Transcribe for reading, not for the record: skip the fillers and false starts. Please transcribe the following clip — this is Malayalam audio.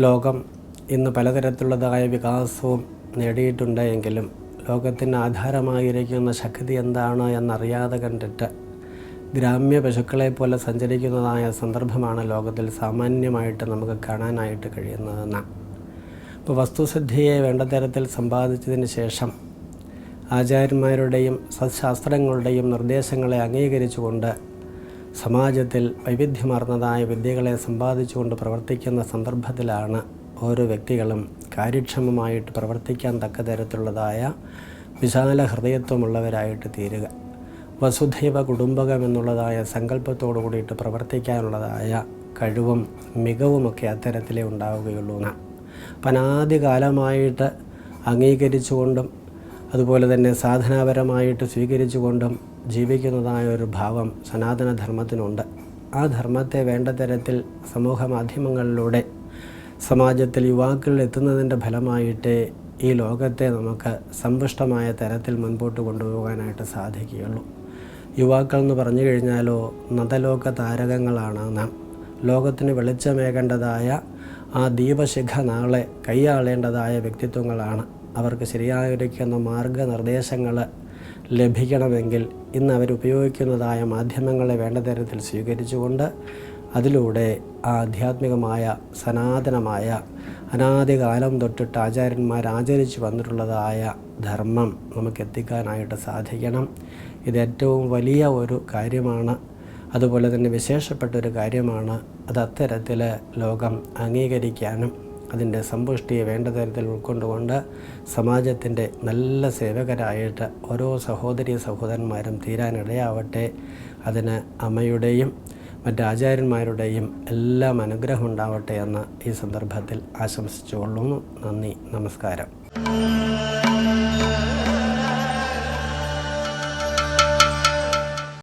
ലോകം ഇന്ന് പലതരത്തിലുള്ളതായ വികാസവും നേടിയിട്ടുണ്ട് എങ്കിലും ലോകത്തിന് ആധാരമായിരിക്കുന്ന ശക്തി എന്താണ് എന്നറിയാതെ കണ്ടിട്ട് ഗ്രാമ്യ പശുക്കളെ പോലെ സഞ്ചരിക്കുന്നതായ സന്ദർഭമാണ് ലോകത്തിൽ സാമാന്യമായിട്ട് നമുക്ക് കാണാനായിട്ട് കഴിയുന്നതെന്ന്. ഇപ്പോൾ വസ്തുസിദ്ധിയെ വേണ്ട തരത്തിൽ സമ്പാദിച്ചതിന് ശേഷം ആചാര്യന്മാരുടെയും സത്ശാസ്ത്രങ്ങളുടെയും നിർദ്ദേശങ്ങളെ അംഗീകരിച്ചുകൊണ്ട് സമാജത്തിൽ വൈവിധ്യമാർന്നതായ വിദ്യകളെ സമ്പാദിച്ചുകൊണ്ട് പ്രവർത്തിക്കുന്ന സന്ദർഭത്തിലാണ് ഓരോ വ്യക്തികളും കാര്യക്ഷമമായിട്ട് പ്രവർത്തിക്കാൻ തക്ക തരത്തിലുള്ളതായ വിശാല ഹൃദയത്വമുള്ളവരായിട്ട് തീരുക. വസുധൈവ കുടുംബകം എന്നുള്ളതായ സങ്കല്പത്തോടു കൂടിയിട്ട് പ്രവർത്തിക്കാനുള്ളതായ കഴിവും മികവുമൊക്കെ അത്തരത്തിലേ ഉണ്ടാവുകയുള്ളൂ. അനാദികാലമായിട്ട് അംഗീകരിച്ചുകൊണ്ടും അതുപോലെ തന്നെ സാധനാപരമായിട്ട് സ്വീകരിച്ചുകൊണ്ടും ജീവിക്കുന്നതായ ഒരു ഭാവം സനാതനധർമ്മത്തിനുണ്ട്. ആ ധർമ്മത്തെ വേണ്ട തരത്തിൽ സമൂഹ മാധ്യമങ്ങളിലൂടെ സമാജത്തിൽ യുവാക്കളിൽ എത്തുന്നതിൻ്റെ ഫലമായിട്ട് ഈ ലോകത്തെ നമുക്ക് സമ്പുഷ്ടമായ തരത്തിൽ മുൻപോട്ട് കൊണ്ടുപോകാനായിട്ട് സാധിക്കുകയുള്ളൂ. യുവാക്കൾ എന്ന് പറഞ്ഞു കഴിഞ്ഞാലോ നദലോക താരകങ്ങളാണ് നാം. ലോകത്തിന് വെളിച്ചമേകേണ്ടതായ ആ ദീപശിഖ നാളെ കൈയാളേണ്ടതായ വ്യക്തിത്വങ്ങളാണ്. അവർക്ക് ശരിയായിരിക്കുന്ന മാർഗനിർദ്ദേശങ്ങൾ ലഭിക്കണമെങ്കിൽ ഇന്ന് അവരുപയോഗിക്കുന്നതായ മാധ്യമങ്ങളെ വേണ്ട തരത്തിൽ സ്വീകരിച്ചുകൊണ്ട് അതിലൂടെ ആ ആധ്യാത്മികമായ സനാതനമായ അനാദികാലം തൊട്ടിട്ട് ആചാര്യന്മാർ ആചരിച്ചു വന്നിട്ടുള്ളതായ ധർമ്മം നമുക്ക് എത്തിക്കാനായിട്ട് സാധിക്കണം. ഇത് ഏറ്റവും വലിയ ഒരു കാര്യമാണ്, അതുപോലെ തന്നെ വിശേഷപ്പെട്ടൊരു കാര്യമാണ്. അത് അത്തരത്തിൽ ലോകം അംഗീകരിക്കാനും അതിൻ്റെ സമ്പുഷ്ടിയെ വേണ്ട തരത്തിൽ ഉൾക്കൊണ്ടുകൊണ്ട് സമാജത്തിൻ്റെ നല്ല സേവകരായിട്ട് ഓരോ സഹോദരി സഹോദരന്മാരും തീരാനിടയാവട്ടെ. അതിന് അമ്മയുടെയും മറ്റ് ആചാര്യന്മാരുടെയും എല്ലാം അനുഗ്രഹം ഉണ്ടാവട്ടെ എന്ന് ഈ സന്ദർഭത്തിൽ ആശംസിച്ചുകൊള്ളുന്നു. നന്ദി, നമസ്കാരം.